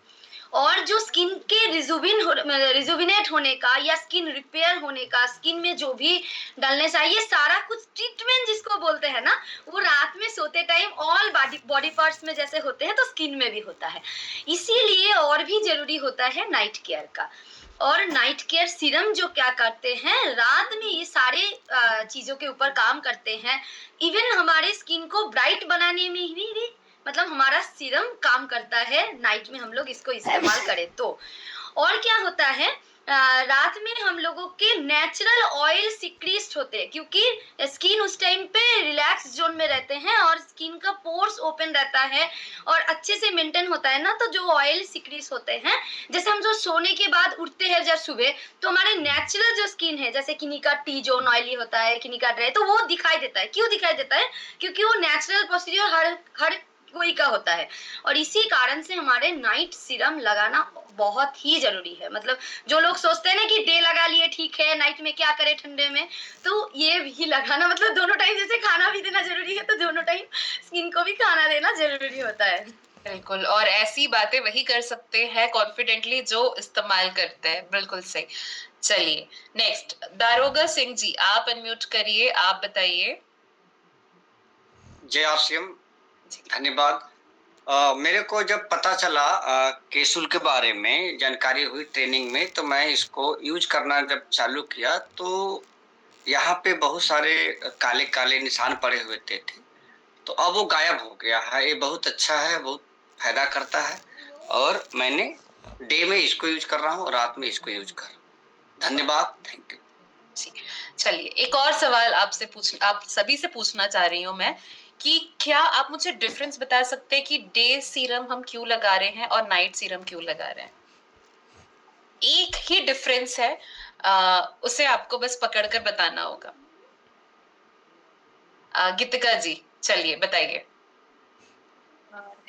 और जो स्किन के रिजुविनेट होने का या स्किन रिपेयर होने का, स्किन में जो भी डालने चाहिए सारा कुछ ट्रीटमेंट जिसको बोलते हैं ना, वो रात में सोते टाइम ऑल बॉडी पार्ट्स में जैसे होते हैं तो स्किन में भी होता है। इसीलिए और भी जरूरी होता है नाइट केयर का। और नाइट केयर सीरम जो क्या करते हैं, रात में ये सारे चीजों के ऊपर काम करते हैं। इवन हमारे स्किन को ब्राइट बनाने में भी मतलब हमारा सीरम काम करता है नाइट में हम लोग इसको इस्तेमाल करें तो। और क्या होता है, रात में हम लोगों के नेचुरल ऑयल सिक्रीट होते हैं क्योंकि स्किन उस टाइम पे रिलैक्स जोन में रहते हैं और स्किन का पोर्स ओपन रहता है और अच्छे से मेंटेन होता है ना। तो जो ऑयल सिक्रीट होते हैं, जैसे हम जो सोने के बाद उठते हैं जब सुबह, तो हमारे नेचुरल जो स्किन है, जैसे किन्ही का टी जोन ऑयली होता है, किन्ही का ड्राई, तो वो दिखाई देता है। क्यों दिखाई देता है? क्योंकि वो नेचुरल प्रोसीजर हर कोई का होता है। और इसी कारण से हमारे नाइट सीरम लगाना बहुत ही जरूरी है। मतलब जो लोग सोचते हैं ना कि डे लगा लिए ठीक है, नाइट में क्या करें ठंडे में, तो ये भी लगाना, मतलब दोनों टाइम जैसे खाना भी देना जरूरी है, तो दोनों टाइम स्किन को भी खाना देना जरूरी होता है। बिल्कुल, और ऐसी बातें वही कर सकते हैं कॉन्फिडेंटली जो इस्तेमाल करते हैं। बिल्कुल सही। चलिए नेक्स्ट, दारोगा सिंह जी, आप अनम्यूट करिए, आप बताइए। जय आसिम, धन्यवाद। मेरे को जब पता चला केसुल के बारे में जानकारी हुई ट्रेनिंग में, तो मैं इसको यूज करना जब चालू किया तो यहाँ पे बहुत सारे काले काले निशान पड़े हुए थे, तो अब वो गायब हो गया है। ये बहुत अच्छा है, बहुत फायदा करता है, और मैंने डे में इसको यूज कर रहा हूँ, रात में इसको यूज कर रहा हूँ। धन्यवाद, थैंक यू। चलिए एक और सवाल आप सभी से पूछना चाह रही हूँ मैं कि क्या आप मुझे डिफरेंस बता सकते हैं कि डे सीरम हम क्यों लगा रहे हैं और नाइट सीरम क्यों लगा रहे हैं? एक ही डिफरेंस है, उसे आपको बस पकड़कर बताना होगा। गीतिका जी, चलिए बताइए।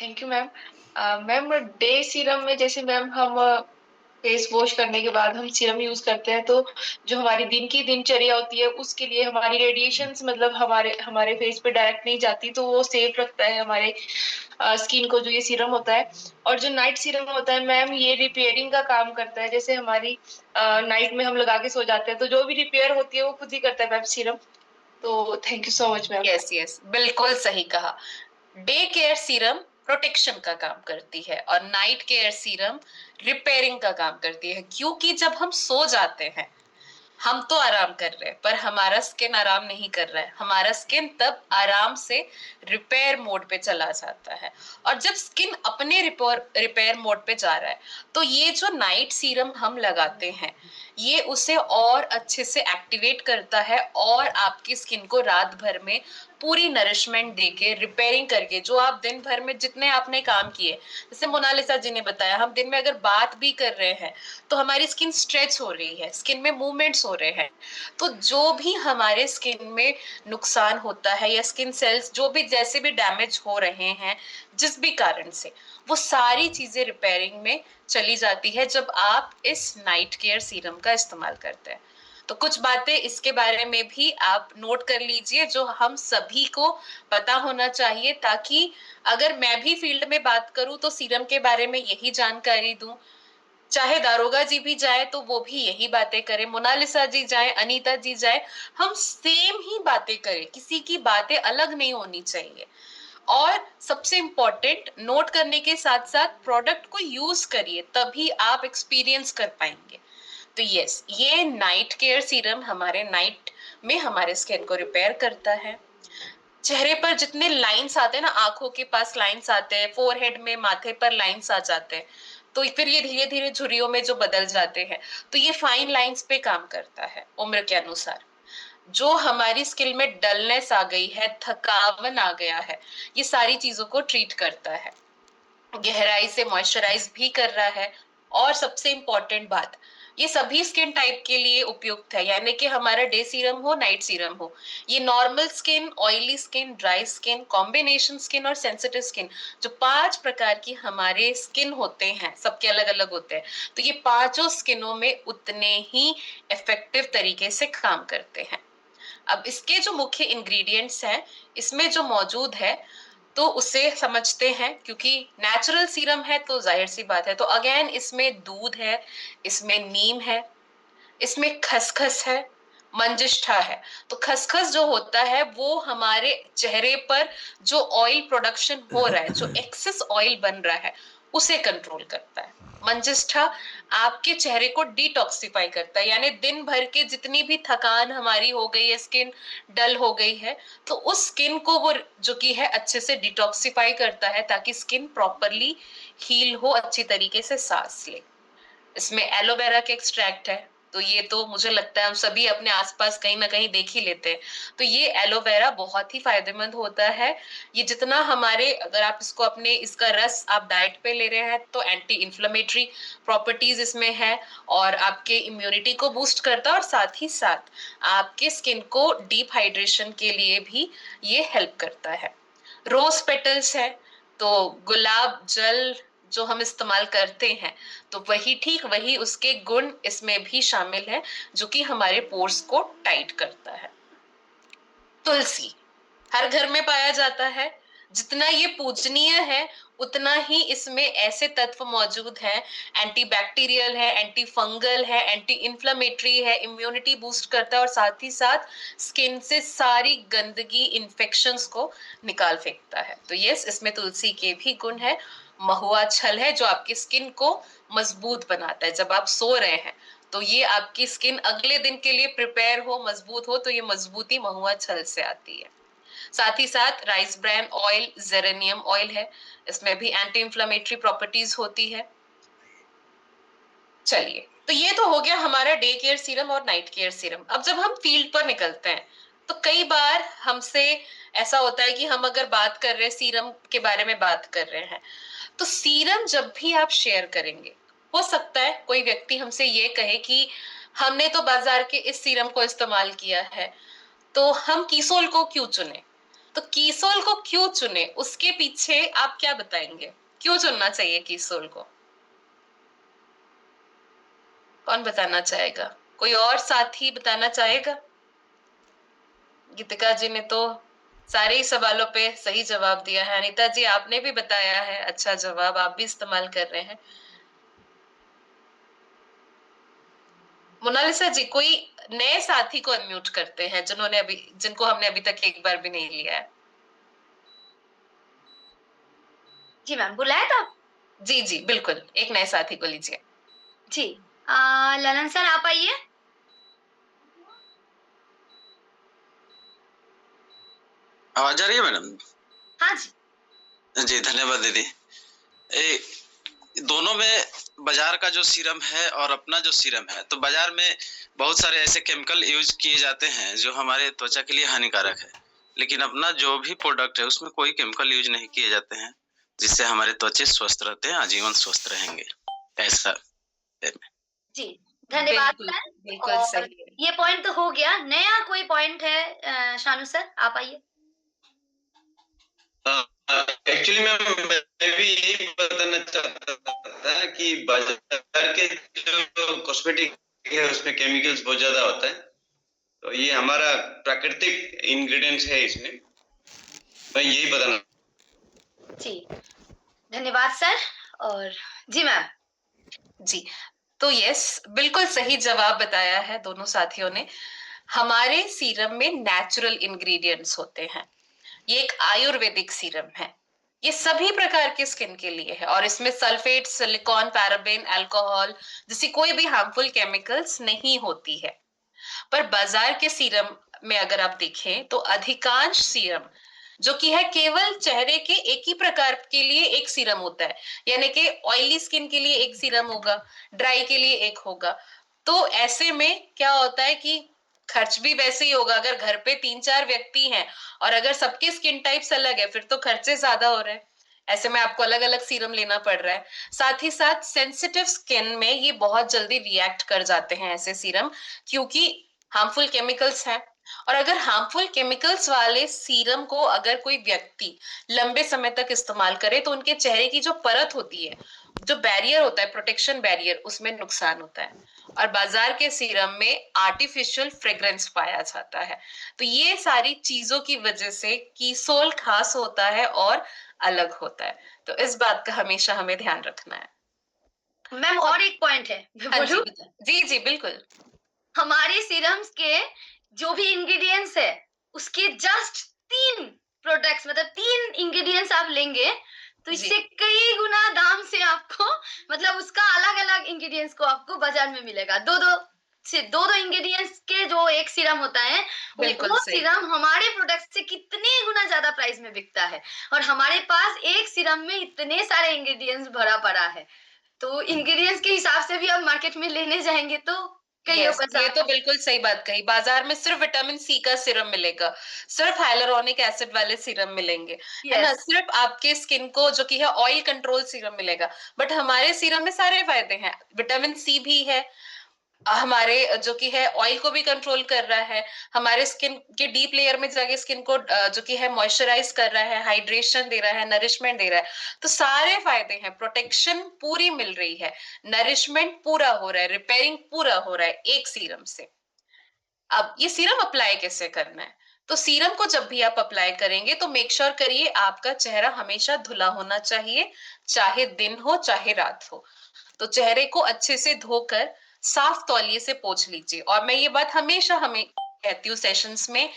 Thank you ma'am. Ma'am day serum में जैसे मैम हम फेस वॉश करने के बाद हम सीरम यूज करते हैं, तो जो हमारी दिन की दिनचर्या होती है उसके लिए हमारी रेडिएशंस मतलब हमारे फेस पे डायरेक्ट नहीं जाती, तो वो सेफ रखता है हमारे स्किन को, जो ये सीरम होता है। और जो नाइट सीरम होता है मैम, ये रिपेयरिंग का काम करता है। जैसे हमारी नाइट में हम लगा के सो जाते हैं, तो जो भी रिपेयर होती है वो खुद ही करता है मैम सीरम। तो thank you so much ma'am. Yes, बिल्कुल सही कहा। डे केयर सीरम प्रोटेक्शन का काम करती है और नाइट केयर सीरम रिपेयरिंग का काम करती है, क्योंकि जब हम सो जाते हैं हम तो आराम कर रहे हैं, पर हमारा स्किन आराम नहीं कर रहा है। हमारा स्किन तब आराम से रिपेयर मोड पे चला जाता है, और जब स्किन अपने रिपेयर मोड पे जा रहा है, तो ये जो नाइट सीरम हम लगाते हैं ये उसे और अच्छे से एक्टिवेट करता है और आपकी स्किन को रात भर में पूरी नरिशमेंट देके, रिपेयरिंग करके, जो आप दिन भर में जितने आपने काम किए, जैसे मोनालिसा जी ने बताया, हम दिन में अगर बात भी कर रहे हैं तो हमारी स्किन स्ट्रेच हो रही है, स्किन में मूवमेंट्स हो रहे हैं, तो जो भी हमारे स्किन में नुकसान होता है या स्किन सेल्स जो भी जैसे भी डैमेज हो रहे हैं जिस भी कारण से, वो सारी चीजें रिपेयरिंग में चली जाती है जब आप इस नाइट केयर सीरम का इस्तेमाल करते हैं। तो कुछ बातें इसके बारे में भी आप नोट कर लीजिए जो हम सभी को पता होना चाहिए, ताकि अगर मैं भी फील्ड में बात करूं तो सीरम के बारे में यही जानकारी दूं, चाहे दारोगा जी भी जाए तो वो भी यही बातें करें, मोनालिसा जी जाए, अनीता जी जाए, हम सेम ही बातें करें, किसी की बातें अलग नहीं होनी चाहिए। और सबसे इंपॉर्टेंट, नोट करने के साथ साथ प्रोडक्ट को यूज करिए, तभी आप एक्सपीरियंस कर पाएंगे। तो यस, ये नाइट केयर सीरम हमारे नाइट में हमारे स्किन को रिपेयर करता है। चेहरे पर जितने लाइंस आते हैं ना, आंखों के पास लाइंस आते हैं, फोरहेड में, माथे पर लाइंस आ जाते हैं, तो फिर ये धीरे धीरे झुर्रियों में जो बदल जाते हैं, तो ये फाइन लाइंस पे काम करता है उम्र के अनुसार। जो हमारी स्किन में डलनेस आ गई है, थकावन आ गया है, ये सारी चीजों को ट्रीट करता है, गहराई से मॉइस्चराइज भी कर रहा है। और सबसे इंपॉर्टेंट बात, ये सभी स्किन टाइप के लिए उपयुक्त है, यानी कि हमारा डे सीरम हो, नाइट सीरम हो, ये normal skin, oily skin, dry skin, combination skin और सेंसिटिव स्किन, जो 5 प्रकार की हमारे स्किन होते हैं, सबके अलग अलग होते हैं, तो ये पांचों स्किनों में उतने ही इफेक्टिव तरीके से काम करते हैं। अब इसके जो मुख्य इंग्रेडिएंट्स हैं इसमें जो मौजूद है तो उसे समझते हैं, क्योंकि नेचुरल सीरम है तो जाहिर सी बात है। तो अगेन इसमें दूध है, इसमें नीम है, इसमें खसखस है, मंजिष्ठा है। तो खसखस जो होता है वो हमारे चेहरे पर जो ऑयल प्रोडक्शन हो रहा है, जो एक्सेस ऑयल बन रहा है, उसे कंट्रोल करता है। मंजिष्ठा आपके चेहरे को डिटॉक्सिफाई करता है, यानी दिन भर के जितनी भी थकान हमारी हो गई है, स्किन डल हो गई है, तो उस स्किन को वो जो की है अच्छे से डिटॉक्सिफाई करता है, ताकि स्किन प्रॉपरली हील हो, अच्छी तरीके से सांस ले। इसमें एलोवेरा के एक्सट्रैक्ट है, तो ये तो मुझे लगता है हम सभी अपने आसपास कहीं ना कहीं देख ही लेते हैं। तो ये एलोवेरा बहुत ही फायदेमंद होता है। ये जितना हमारे, अगर आप इसको अपने, इसका रस आप डाइट पे ले रहे हैं तो एंटी इन्फ्लेमेटरी प्रॉपर्टीज इसमें है और आपके इम्यूनिटी को बूस्ट करता है, और साथ ही साथ आपके स्किन को डीप हाइड्रेशन के लिए भी ये हेल्प करता है। रोज पेटल्स है, तो गुलाब जल जो हम इस्तेमाल करते हैं, तो वही ठीक वही उसके गुण इसमें भी शामिल है, जो कि हमारे पोर्स को टाइट करता है। तुलसी हर घर में पाया जाता है। जितना ये पूजनीय है, उतना ही इसमें ऐसे तत्व मौजूद हैं, एंटीबैक्टीरियल है, एंटी फंगल है, एंटी इन्फ्लेमेटरी है, इम्यूनिटी बूस्ट करता है और साथ ही साथ स्किन से सारी गंदगी, इन्फेक्शंस को निकाल फेंकता है। तो यस, इसमें तुलसी के भी गुण है। महुआ छल है जो आपकी स्किन को मजबूत बनाता है। जब आप सो रहे हैं तो ये आपकी स्किन अगले दिन के लिए प्रिपेयर हो, मजबूत हो, तो ये मजबूती महुआ छल से आती है। साथ ही साथ rice bran oil, geranium oil है, इसमें भी एंटी इंफ्लेमेटरी प्रॉपर्टीज होती है। चलिए, तो ये तो हो गया हमारा डे केयर सीरम और नाइट केयर सीरम। अब जब हम फील्ड पर निकलते हैं तो कई बार हमसे ऐसा होता है कि हम अगर बात कर रहे हैं, सीरम के बारे में बात कर रहे हैं, तो सीरम जब भी आप शेयर करेंगे, हो सकता है कोई व्यक्ति हमसे ये कहे कि हमने तो बाजार के इस सीरम को इस्तेमाल किया है, तो हम कीसोल को क्यों चुने? तो कीसोल को क्यों चुने, उसके पीछे आप क्या बताएंगे? क्यों चुनना चाहिए कीसोल को? कौन बताना चाहेगा? कोई और साथी बताना चाहेगा? गीतिका जी ने तो सारे ही सवालों पे सही जवाब दिया है। अनीता जी, आपने भी बताया है अच्छा जवाब, आप भी इस्तेमाल कर रहे हैं। मोनालिसा जी, कोई नए साथी को अनम्यूट करते हैं जिनको हमने अभी तक एक बार भी नहीं लिया है। जी मैम, बुलाया था? जी जी बिल्कुल, एक नए साथी को लीजिए। जी, ललन सर आप आइए। आवाज आ रही है मैडम? हाँ जी। जी धन्यवाद दीदी। दोनों में बाजार का जो सीरम है और अपना जो सीरम है, तो बाजार में बहुत सारे ऐसे केमिकल यूज किए जाते हैं जो हमारे त्वचा के लिए हानिकारक है, लेकिन अपना जो भी प्रोडक्ट है उसमें कोई केमिकल यूज नहीं किए जाते हैं, जिससे हमारे त्वचा स्वस्थ रहते हैं, आजीवन स्वस्थ रहेंगे। ऐसा जी धन्यवाद सर। बिल्कुल और सही। ये पॉइंट तो हो गया। नया कोई पॉइंट है? शानू सर आप आइए। एक्चुअली मैं भी यही बताना चाहता था कि बाजार के जो कॉस्मेटिक है उसमें केमिकल्स बहुत ज्यादा होता है, तो ये हमारा प्राकृतिक इंग्रेडिएंट्स है इसमें, मैं यही बताना। जी धन्यवाद सर। और जी मैम। जी, तो यस, बिल्कुल सही जवाब बताया है दोनों साथियों ने। हमारे सीरम में नेचुरल इंग्रेडिएंट्स होते हैं। ये एक आयुर्वेदिक सीरम है। ये सभी प्रकार के स्किन के लिए है और इसमें सल्फेट, सिलिकॉन, पैराबेन, अल्कोहल जैसी कोई भी हार्मफुल केमिकल्स नहीं होती है। पर बाजार के सीरम में अगर आप देखें तो अधिकांश सीरम जो कि है केवल चेहरे के एक ही प्रकार के लिए एक सीरम होता है, यानी कि ऑयली स्किन के लिए एक सीरम होगा, ड्राई के लिए एक होगा। तो ऐसे में क्या होता है कि खर्च भी वैसे ही होगा। अगर घर पे 3-4 व्यक्ति हैं और अगर सबके स्किन टाइप्स अलग है, फिर तो खर्चे ज्यादा हो रहे हैं। ऐसे में आपको अलग अलग सीरम लेना पड़ रहा है। साथ ही साथ सेंसिटिव स्किन में ये बहुत जल्दी रिएक्ट कर जाते हैं ऐसे सीरम, क्योंकि हार्मफुल केमिकल्स हैं। और अगर हार्मफुल केमिकल्स वाले सीरम को अगर कोई व्यक्ति लंबे समय तक इस्तेमाल करे तो उनके चेहरे की जो परत होती है, जो बैरियर होता है, प्रोटेक्शन बैरियर, उसमें नुकसान होता है। और बाजार के सीरम में आर्टिफिशियल फ्रेग्रेंस पाया जाता है। तो ये सारी चीजों की वजह से कीसोल खास होता है और अलग होता है। तो इस बात का हमेशा हमें ध्यान रखना है। मैम और एक पॉइंट है, हाँ जी जी बिल्कुल। हमारे सीरम्स के जो भी इंग्रेडिएंट्स है उसके जस्ट 3 प्रोडक्ट्स, मतलब 3 इंग्रेडिएंट्स आप लेंगे तो इससे कई गुना दाम से आपको, मतलब उसका अलग अलग इंग्रेडिएंट्स को आपको बाजार में मिलेगा। दो इंग्रेडिएंट्स के जो एक सीरम होता है, वो सीरम हमारे प्रोडक्ट से कितने गुना ज्यादा प्राइस में बिकता है। और हमारे पास एक सीरम में इतने सारे इंग्रेडिएंट्स भरा पड़ा है, तो इंग्रेडिएंट्स के हिसाब से भी आप मार्केट में लेने जाएंगे तो ये तो बिल्कुल सही बात कही। बाजार में सिर्फ विटामिन सी का सीरम मिलेगा, सिर्फ हाइलुरोनिक एसिड वाले सीरम मिलेंगे, है ना, सिर्फ आपके स्किन को जो कि है ऑयल कंट्रोल सीरम मिलेगा। बट हमारे सीरम में सारे फायदे हैं, विटामिन सी भी है, हमारे जो कि है ऑयल को भी कंट्रोल कर रहा है, हमारे स्किन के डीप लेयर में जाके स्किन को जो कि है मॉइस्चराइज कर रहा है, हाइड्रेशन दे रहा है, नरिशमेंट दे रहा है। तो सारे फायदे हैं, प्रोटेक्शन पूरी मिल रही है, नरिशमेंट पूरा हो रहा है, रिपेयरिंग पूरा हो रहा है एक सीरम से। अब ये सीरम अप्लाई कैसे करना है? तो सीरम को जब भी आप अप्लाई करेंगे तो मेक श्योर करिए आपका चेहरा हमेशा धुला होना चाहिए, चाहे दिन हो चाहे रात हो। तो चेहरे को अच्छे से धोकर साफ तौलिए से पोंछ लीजिए। और मैं ये बात हमेशा हमें कहती हूँ सेशंस में,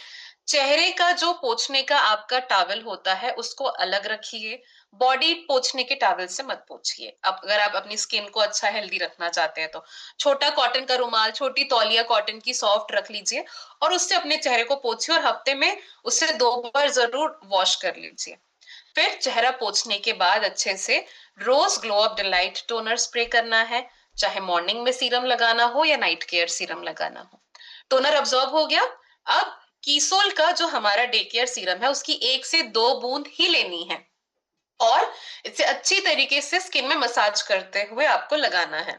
चेहरे का जो पोंछने का आपका टॉवल होता है उसको अलग रखिए, बॉडी पोंछने के टॉवल से मत पोंछिए। अब अगर आप अपनी स्किन को अच्छा हेल्दी रखना चाहते हैं तो छोटा कॉटन का रुमाल, छोटी तौलिया कॉटन की सॉफ्ट रख लीजिए और उससे अपने चेहरे को पोंछिए और हफ्ते में उससे 2 बार जरूर वॉश कर लीजिए। फिर चेहरा पोंछने के बाद अच्छे से rose glow up delight toner spray करना है, चाहे मॉर्निंग में सीरम लगाना हो या नाइट केयर सीरम लगाना हो। टोनर अब्सॉर्ब हो गया। अब कीसोल का जो हमारा डे केयर सीरम है उसकी 1 से 2 बूंद ही लेनी है और इसे अच्छी तरीके से स्किन में मसाज करते हुए आपको लगाना है।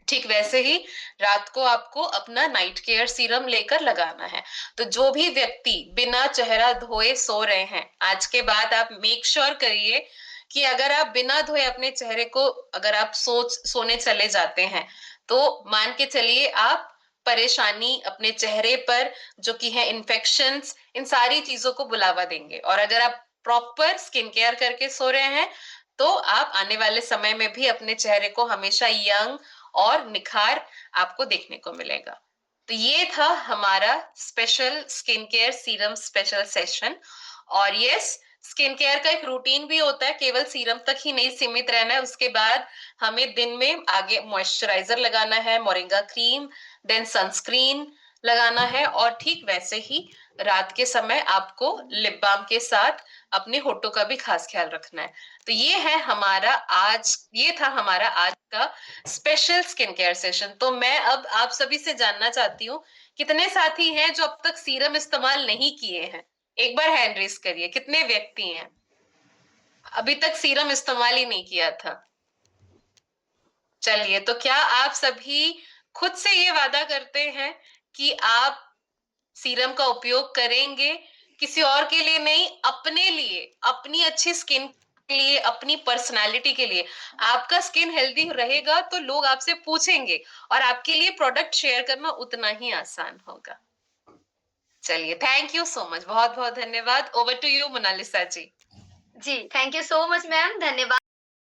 ठीक वैसे ही रात को आपको अपना नाइट केयर सीरम लेकर लगाना है। तो जो भी व्यक्ति बिना चेहरा धोए सो रहे हैं, आज के बाद आप मेक श्योर करिए कि अगर आप बिना धोए अपने चेहरे को अगर आप सोने चले जाते हैं तो मान के चलिए आप परेशानी अपने चेहरे पर जो कि है इन्फेक्शंस, इन सारी चीजों को बुलावा देंगे। और अगर आप प्रॉपर स्किन केयर करके सो रहे हैं तो आप आने वाले समय में भी अपने चेहरे को हमेशा यंग और निखार आपको देखने को मिलेगा। तो ये था हमारा special skin care serum special session. और यस, स्किन केयर का एक रूटीन भी होता है, केवल सीरम तक ही नहीं सीमित रहना है। उसके बाद हमें दिन में आगे मॉइस्चराइजर लगाना है, मोरिंगा क्रीम, देन सनस्क्रीन लगाना है और ठीक वैसे ही रात के समय आपको लिप बाम के साथ अपने होठों का भी खास ख्याल रखना है। तो ये था हमारा आज का स्पेशल स्किन केयर सेशन। तो मैं अब आप सभी से जानना चाहती हूँ, कितने साथी हैं जो अब तक सीरम इस्तेमाल नहीं किए हैं? एक बार हैंड रेज करिए, कितने व्यक्ति हैं अभी तक सीरम इस्तेमाल ही नहीं किया था? चलिए, तो क्या आप सभी खुद से ये वादा करते हैं कि आप सीरम का उपयोग करेंगे? किसी और के लिए नहीं, अपने लिए, अपनी अच्छी स्किन के लिए, अपनी पर्सनालिटी के लिए। आपका स्किन हेल्दी रहेगा तो लोग आपसे पूछेंगे और आपके लिए प्रोडक्ट शेयर करना उतना ही आसान होगा। चलिए, थैंक यू सो मच, बहुत बहुत धन्यवाद। Over to you Monalisa ji. जी, thank you so much ma'am, धन्यवाद।